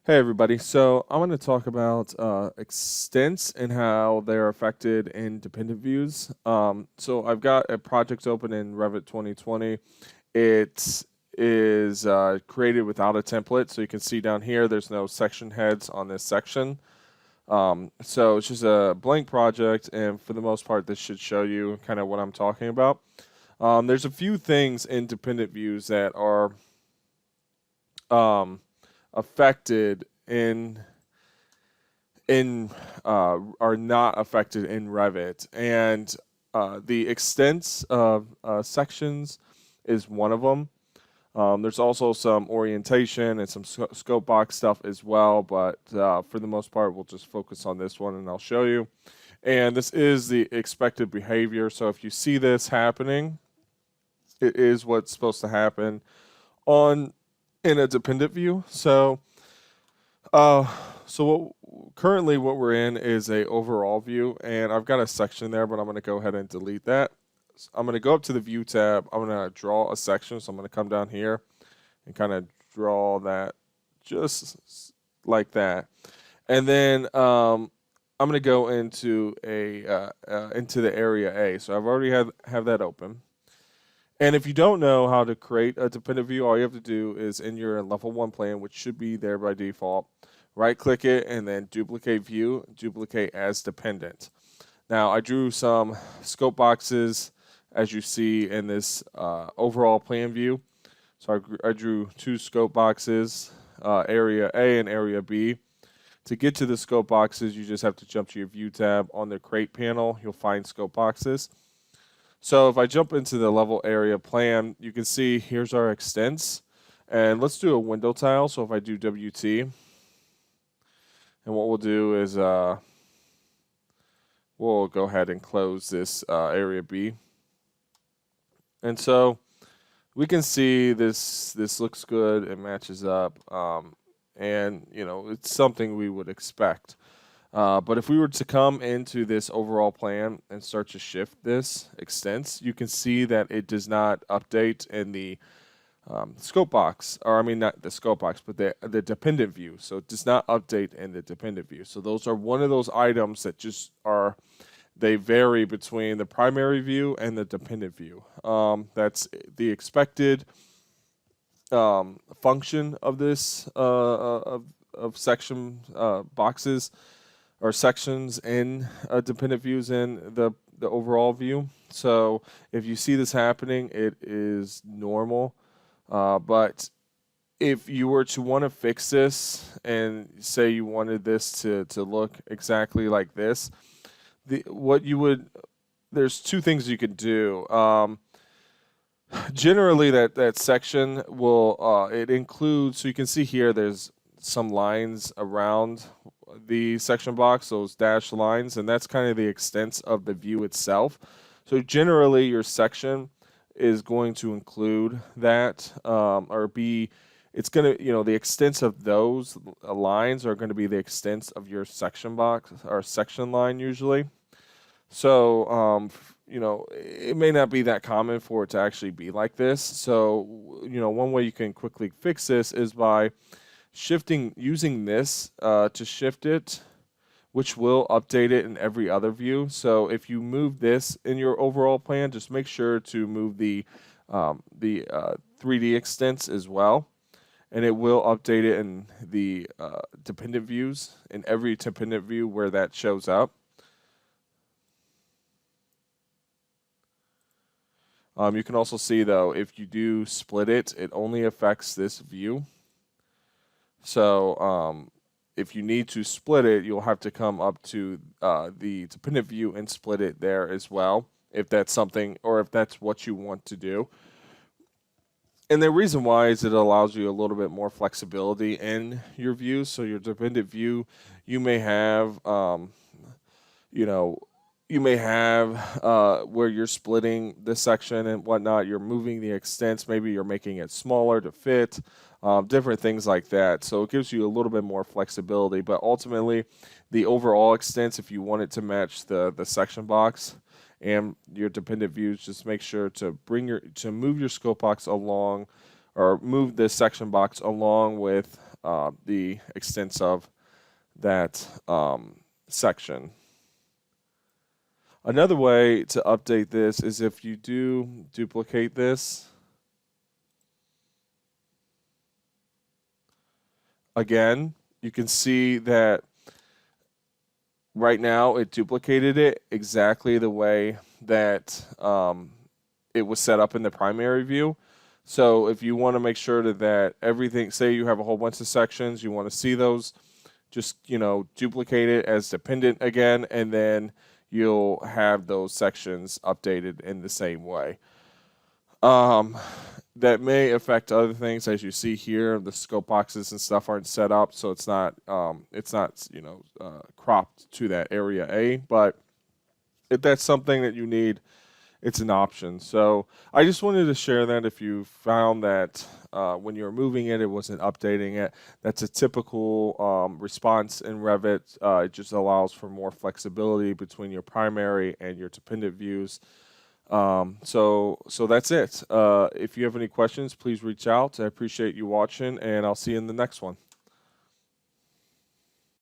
Hey everybody, so I'm going to talk about extents and how they're affected in dependent views. So I've got a project open in Revit 2020. It is created without a template, so you can see down here there's no section heads on this section. So it's just a blank project, and for the most part this should show you kind of what I'm talking about. There's a few things in dependent views that are um, affected in are not affected in Revit, and the extents of sections is one of them. There's also some orientation and some scope box stuff as well, but for the most part, we'll just focus on this one, and I'll show you. And this is the expected behavior. So if you see this happening, it is what's supposed to happen on in a dependent view. Uh, currently what we're in is a overall view, and I've got a section there, but I'm going to go ahead and delete that. So I'm going to go up to the view tab. I'm going to draw a section. So I'm going to come down here and kind of draw that just like that. And then I'm going to go into into the area A. So I've already have that open. And if you don't know how to create a dependent view, all you have to do is in your level 1 plan, which should be there by default, right click it and then duplicate view, duplicate as dependent. Now I drew some scope boxes as you see in this overall plan view. So I drew two scope boxes, area A and area B. To get to the scope boxes, you just have to jump to your view tab. On the create panel, you'll find scope boxes. So if I jump into the level area plan, you can see here's our extents. And let's do a window tile. So if I do WT, and what we'll do is we'll go ahead and close this area B. And so we can see this looks good, it matches up, and you know it's something we would expect. But if we were to come into this overall plan and start to shift this extents, you can see that it does not update in the scope box, or I mean not the scope box, but the dependent view. So it does not update in the dependent view. So those are one of those items that just are, they vary between the primary view and the dependent view. That's the expected function of this of section boxes or sections in dependent views in the overall view. So if you see this happening, it is normal. But if you were to want to fix this and say you wanted this to look exactly like this, there's two things you could do. Generally, that section will it includes, so you can see here there's some lines around the section box, those dashed lines, and that's kind of the extent of the view itself. So generally, your section is going to include that, or be, it's going to, you know, the extents of those lines are going to be the extents of your section box or section line usually. So, you know, it may not be that common for it to actually be like this. So, you know, one way you can quickly fix this is by using this to shift it, which will update it in every other view. So if you move this in your overall plan, just make sure to move the 3D extents as well, and it will update it in the dependent views, in every dependent view where that shows up. You can also see, though, if you do split it, it only affects this view. So if you need to split it, you'll have to come up to the dependent view and split it there as well, if that's something, or if that's what you want to do. And the reason why is it allows you a little bit more flexibility in your views. So your dependent view, you may have, you know, where you're splitting the section and whatnot, you're moving the extents, maybe you're making it smaller to fit, different things like that. So it gives you a little bit more flexibility, but ultimately the overall extents, if you want it to match the section box and your dependent views, just make sure to move your scope box along, or move the section box along with the extents of that section. Another way to update this is if you do duplicate this. Again, you can see that right now it duplicated it exactly the way that it was set up in the primary view. So if you want to make sure that everything, say you have a whole bunch of sections, you want to see those, just, duplicate it as dependent again, and then you'll have those sections updated in the same way. That may affect other things. As you see here, the scope boxes and stuff aren't set up, so it's not cropped to that area A. But if that's something that you need, it's an option. So I just wanted to share that if you found that when you're moving it, it wasn't updating it. That's a typical response in Revit. It just allows for more flexibility between your primary and your dependent views. So that's it. If you have any questions, please reach out. I appreciate you watching, and I'll see you in the next one.